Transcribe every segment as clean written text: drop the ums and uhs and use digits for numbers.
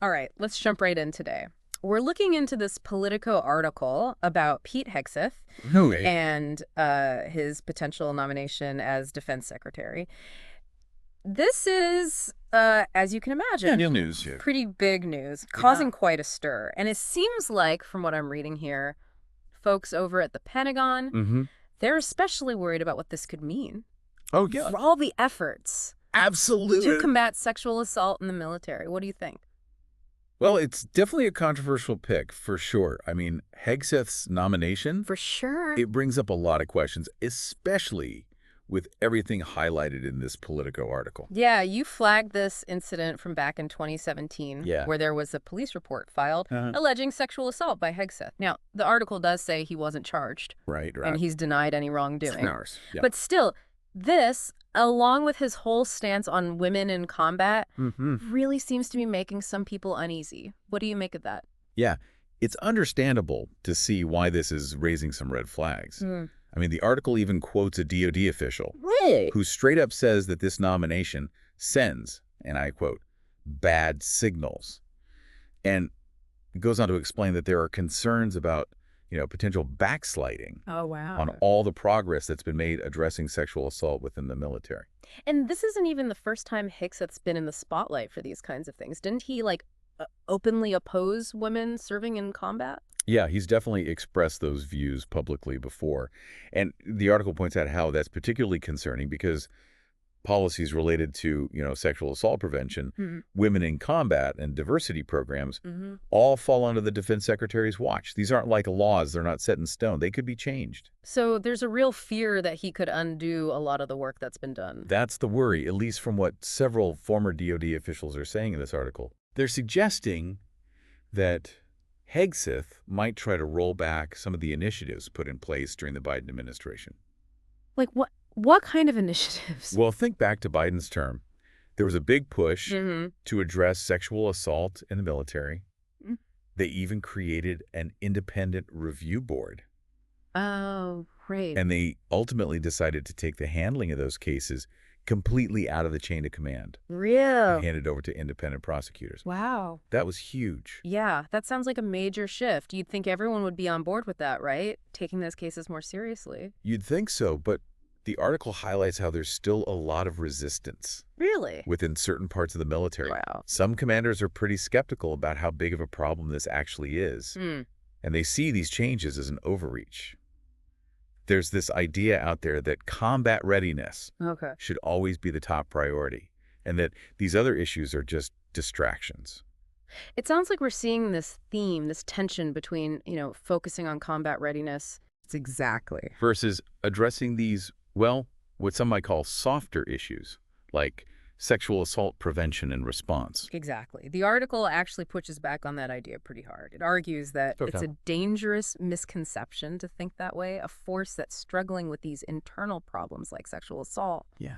All right, let's jump right in today. We're looking into this Politico article about Pete Hegseth Okay. and his potential nomination as defense secretary. This is, as you can Yeah, imagine, new news. Yeah. pretty big news, Yeah. causing quite a stir. And it seems like, from what I'm reading here, folks over at the Pentagon, Mm-hmm. they're especially worried about what this could mean Oh, yeah. for all the efforts to Absolutely. combat sexual assault in the military. What do you think? Well, it's definitely a controversial pick, for sure. I mean, Hegseth's nomination, For sure. it brings up a lot of questions, especially with everything highlighted in this Politico article. Yeah, you flagged this incident from back in 2017, Yeah. where there was a police report filed Uh-huh. alleging sexual assault by Hegseth. Now, the article does say he wasn't charged, Right, and right. he's denied any wrongdoing. Ours. Yeah. But still, this, along with his whole stance on women in combat, Mm-hmm. really seems to be making some people uneasy. What do you make of that? Yeah. It's understandable to see why this is raising some red flags. Mm. I mean, the article even quotes a DoD official Really? who straight up says that this nomination sends, and I quote, bad signals. And it goes on to explain that there are concerns about, potential backsliding Oh, wow. on all the progress that's been made addressing sexual assault within the military. And this isn't even the first time Hickseth's been in the spotlight for these kinds of things. Didn't he, openly oppose women serving in combat? Yeah, he's definitely expressed those views publicly before. And the article points out how that's particularly concerning because policies related to, sexual assault prevention, Mm-hmm. women in combat, and diversity programs Mm-hmm. all fall under the defense secretary's watch. These aren't like laws. They're not set in stone. They could be changed. So there's a real fear that he could undo a lot of the work that's been done. That's the worry, at least from what several former DoD officials are saying in this article. They're suggesting that Hegseth might try to roll back some of the initiatives put in place during the Biden administration. Like what kind of initiatives? Well, think back to Biden's term. There was a big push Mm-hmm. to address sexual assault in the military. Mm. They even created an independent review board. Oh, great. And they ultimately decided to take the handling of those cases completely out of the chain of command Real. and hand it over to independent prosecutors. Wow. That was huge. Yeah, that sounds like a major shift. You'd think everyone would be on board with that, right? Taking those cases more seriously. You'd think so, but the article highlights how there's still a lot of resistance Really? within certain parts of the military. Wow. Some commanders are pretty skeptical about how big of a problem this actually is, Hmm. and they see these changes as an overreach. There's this idea out there that combat readiness Okay. should always be the top priority, and that these other issues are just distractions. It sounds like we're seeing this theme, this tension between, focusing on combat readiness. Exactly. Versus addressing these, well, what some might call softer issues, like sexual assault prevention and response. Exactly. The article actually pushes back on that idea pretty hard. It argues that it's a dangerous misconception to think that way, a force that's struggling with these internal problems like sexual assault. Yeah.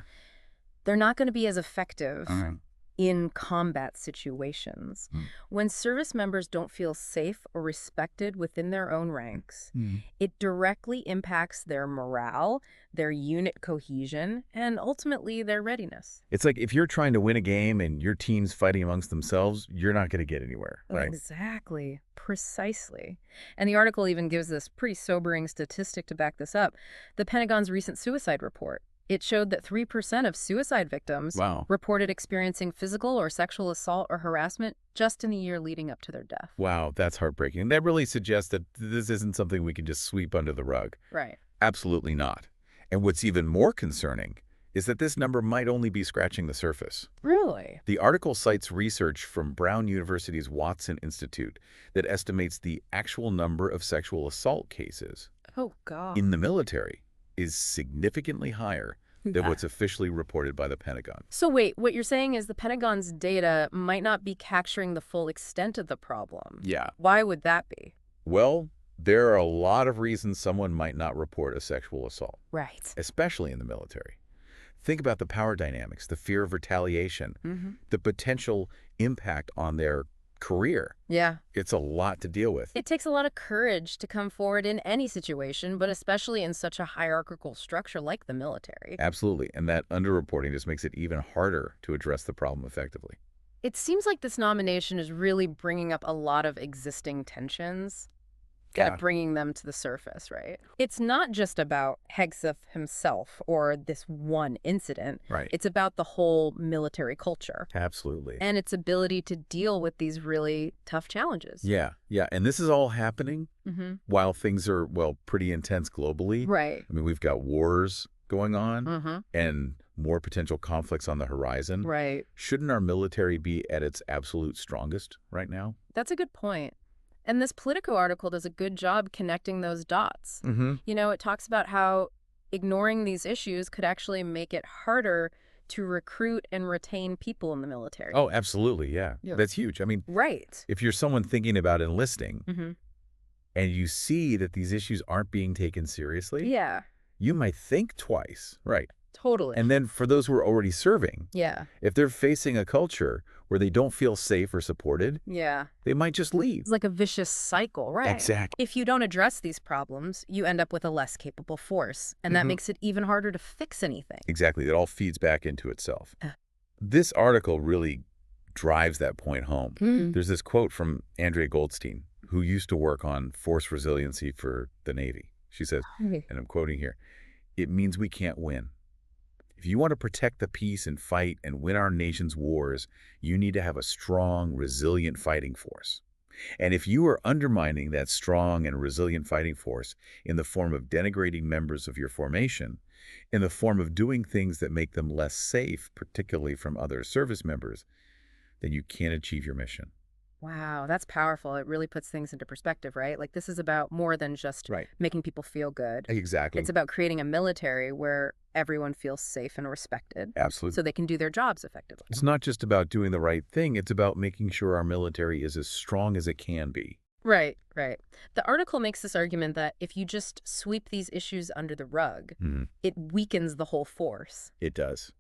They're not going to be as effective All right. in combat situations. Hmm. When service members don't feel safe or respected within their own ranks, Mm. it directly impacts their morale, their unit cohesion, and ultimately their readiness. It's like if you're trying to win a game and your team's fighting amongst themselves, you're not going to get anywhere, right? Exactly. Precisely. And the article even gives this pretty sobering statistic to back this up. The Pentagon's recent suicide report. It showed that 3% of suicide victims Wow. reported experiencing physical or sexual assault or harassment just in the year leading up to their death. Wow, that's heartbreaking. And that really suggests that this isn't something we can just sweep under the rug. Right. Absolutely not. And what's even more concerning is that this number might only be scratching the surface. Really? The article cites research from Brown University's Watson Institute that estimates the actual number of sexual assault cases Oh, God. in the military is significantly higher than what's officially reported by the Pentagon. So wait, what you're saying is the Pentagon's data might not be capturing the full extent of the problem. Yeah. Why would that be? Well, there are a lot of reasons someone might not report a sexual assault, Right. especially in the military. Think about the power dynamics, the fear of retaliation, Mm-hmm. the potential impact on their career. Yeah. It's a lot to deal with. It takes a lot of courage to come forward in any situation, but especially in such a hierarchical structure like the military. Absolutely. And that underreporting just makes it even harder to address the problem effectively. It seems like this nomination is really bringing up a lot of existing tensions. Yeah. Bringing them to the surface, right? It's not just about Hegseth himself or this one incident. Right. It's about the whole military culture. Absolutely. And its ability to deal with these really tough challenges. Yeah, yeah. And this is all happening while things are, well, pretty intense globally. Right. I mean, we've got wars going on and more potential conflicts on the horizon. Right. Shouldn't our military be at its absolute strongest right now? That's a good point. And this Politico article does a good job connecting those dots. You know, it talks about how ignoring these issues could actually make it harder to recruit and retain people in the military. Oh, absolutely, yeah. That's huge. I mean, if you're someone thinking about enlisting and you see that these issues aren't being taken seriously, you might think twice. Right. Totally. And then for those who are already serving, if they're facing a culture where they don't feel safe or supported, they might just leave. It's like a vicious cycle, right? Exactly. If you don't address these problems, you end up with a less capable force, and that makes it even harder to fix anything. Exactly. It all feeds back into itself. This article really drives that point home. There's this quote from Andrea Goldstein, who used to work on force resiliency for the Navy. She says, and I'm quoting here, "It means we can't win. If you want to protect the peace and fight and win our nation's wars, you need to have a strong, resilient fighting force. And if you are undermining that strong and resilient fighting force in the form of denigrating members of your formation, in the form of doing things that make them less safe, particularly from other service members, then you can't achieve your mission." Wow, that's powerful. It really puts things into perspective, right? Like, this is about more than just making people feel good. Exactly. It's about creating a military where everyone feels safe and respected. Absolutely. So they can do their jobs effectively. It's not just about doing the right thing. It's about making sure our military is as strong as it can be. Right. The article makes this argument that if you just sweep these issues under the rug, it weakens the whole force. It does.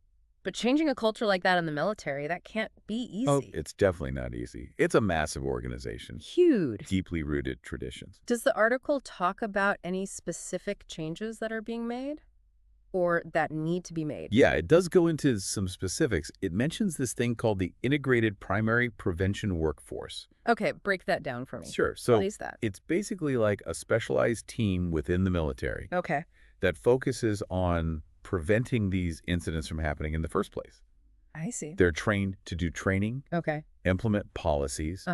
But changing a culture like that in the military, that can't be easy. Oh, it's definitely not easy. It's a massive organization. Huge. Deeply rooted traditions. Does the article talk about any specific changes that are being made or that need to be made? Yeah, it does go into some specifics. It mentions this thing called the Integrated Primary Prevention Workforce. Okay, break that down for me. Sure. So what is that? It's basically like a specialized team within the military that focuses on preventing these incidents from happening in the first place. I see. They're trained to do training, implement policies,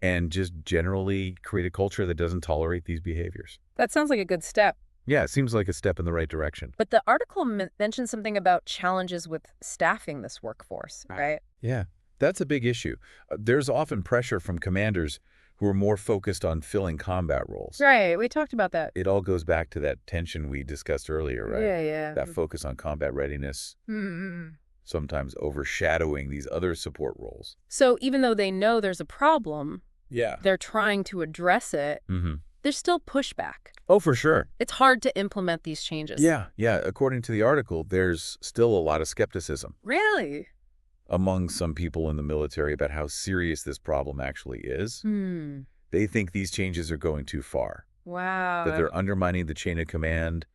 and just generally create a culture that doesn't tolerate these behaviors. That sounds like a good step. Yeah, it seems like a step in the right direction. But the article mentions something about challenges with staffing this workforce, right? Yeah, that's a big issue. There's often pressure from commanders who are more focused on filling combat roles. Right, we talked about that. It all goes back to that tension we discussed earlier, right? Yeah. That focus on combat readiness, sometimes overshadowing these other support roles. So even though they know there's a problem, they're trying to address it, there's still pushback. Oh, for sure. It's hard to implement these changes. Yeah. According to the article, there's still a lot of skepticism. Really? Among some people in the military about how serious this problem actually is. They think these changes are going too far. Wow. That they're undermining the chain of command,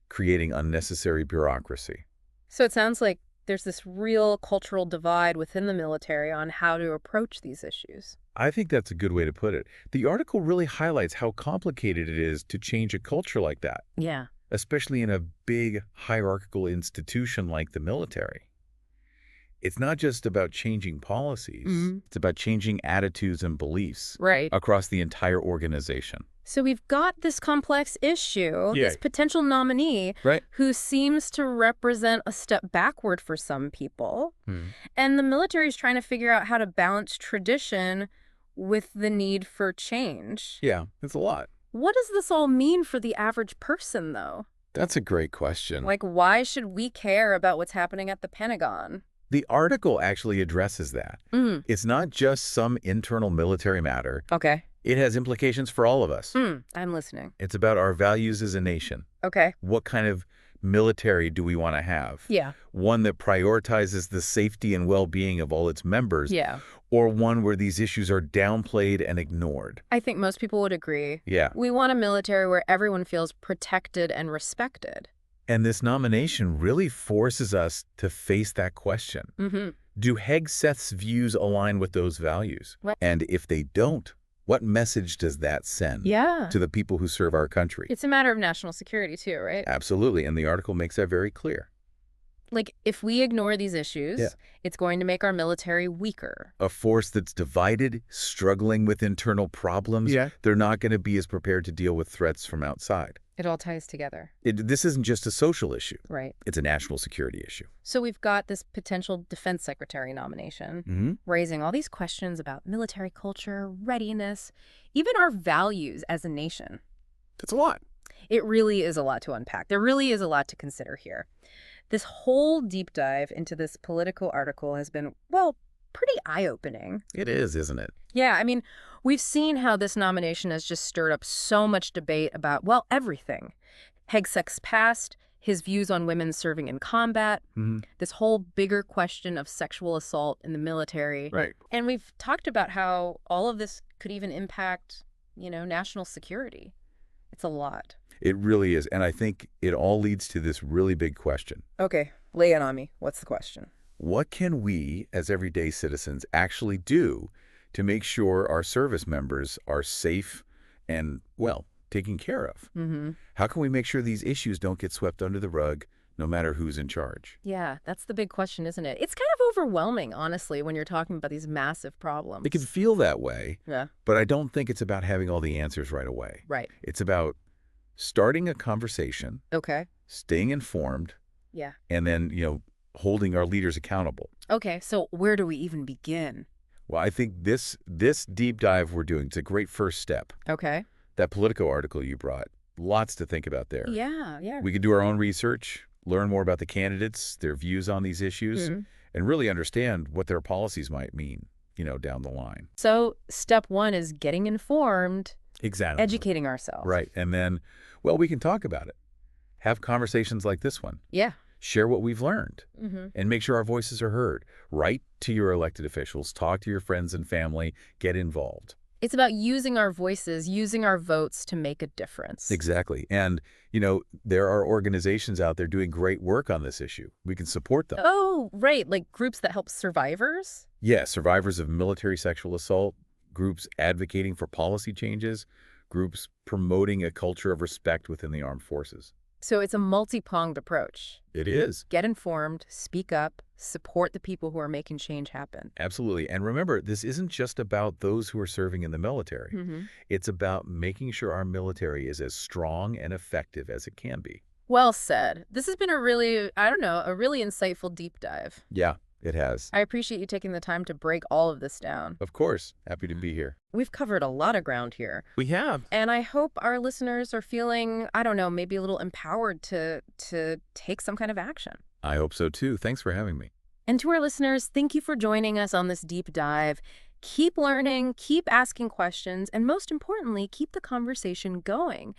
creating unnecessary bureaucracy. So it sounds like there's this real cultural divide within the military on how to approach these issues. I think that's a good way to put it. The article really highlights how complicated it is to change a culture like that. Yeah. Especially in a big hierarchical institution like the military. It's not just about changing policies. It's about changing attitudes and beliefs across the entire organization. So we've got this complex issue, this potential nominee who seems to represent a step backward for some people. And the military is trying to figure out how to balance tradition with the need for change. Yeah, it's a lot. What does this all mean for the average person, though? That's a great question. Like, why should we care about what's happening at the Pentagon? The article actually addresses that. It's not just some internal military matter. It has implications for all of us. I'm listening. It's about our values as a nation. What kind of military do we want to have? One that prioritizes the safety and well-being of all its members? Or one where these issues are downplayed and ignored? I think most people would agree. We want a military where everyone feels protected and respected. And this nomination really forces us to face that question. Do Hegseth's views align with those values? Right. And if they don't, what message does that send to the people who serve our country? It's a matter of national security too, right? Absolutely, and the article makes that very clear. Like, if we ignore these issues, it's going to make our military weaker. A force that's divided, struggling with internal problems, they're not going to be as prepared to deal with threats from outside. It all ties together. This isn't just a social issue. Right. It's a national security issue. So we've got this potential defense secretary nomination, raising all these questions about military culture, readiness, even our values as a nation. That's a lot. It really is a lot to unpack. There really is a lot to consider here. This whole deep dive into this Politico article has been, well, pretty eye-opening. It is, isn't it? Yeah, I mean, we've seen how this nomination has just stirred up so much debate about, well, everything. Hegseth's past, his views on women serving in combat, this whole bigger question of sexual assault in the military. Right. And we've talked about how all of this could even impact, national security. It's a lot. It really is. And I think it all leads to this really big question. Okay, lay it on me. What's the question? What can we, as everyday citizens, actually do to make sure our service members are safe and, well, taken care of? How can we make sure these issues don't get swept under the rug, no matter who's in charge? Yeah, that's the big question, isn't it? It's kind of overwhelming, honestly, when you're talking about these massive problems. It can feel that way, yeah, but I don't think it's about having all the answers right away. Right. It's about starting a conversation, staying informed, and then, holding our leaders accountable. Okay, so where do we even begin? Well, I think this deep dive we're doing, it's a great first step. Okay. That Politico article you brought, lots to think about there. Yeah. We could do our own research, learn more about the candidates, their views on these issues, and really understand what their policies might mean, down the line. So step one is getting informed. Exactly. Educating ourselves. Right. And then, well, we can talk about it. Have conversations like this one. Yeah. Share what we've learned and make sure our voices are heard. Write to your elected officials, talk to your friends and family, get involved. It's about using our voices, using our votes to make a difference. Exactly. And, there are organizations out there doing great work on this issue. We can support them. Oh, right. Like groups that help survivors? Yeah, survivors of military sexual assault, groups advocating for policy changes, groups promoting a culture of respect within the armed forces. So it's a multi-pronged approach. It is. Get informed, speak up, support the people who are making change happen. Absolutely. And remember, this isn't just about those who are serving in the military. It's about making sure our military is as strong and effective as it can be. Well said. This has been a really insightful deep dive. Yeah, it has. I appreciate you taking the time to break all of this down. Of course. Happy to be here. We've covered a lot of ground here. We have. And I hope our listeners are feeling, maybe a little empowered to take some kind of action. I hope so, too. Thanks for having me. And to our listeners, thank you for joining us on this deep dive. Keep learning, keep asking questions, and most importantly, keep the conversation going.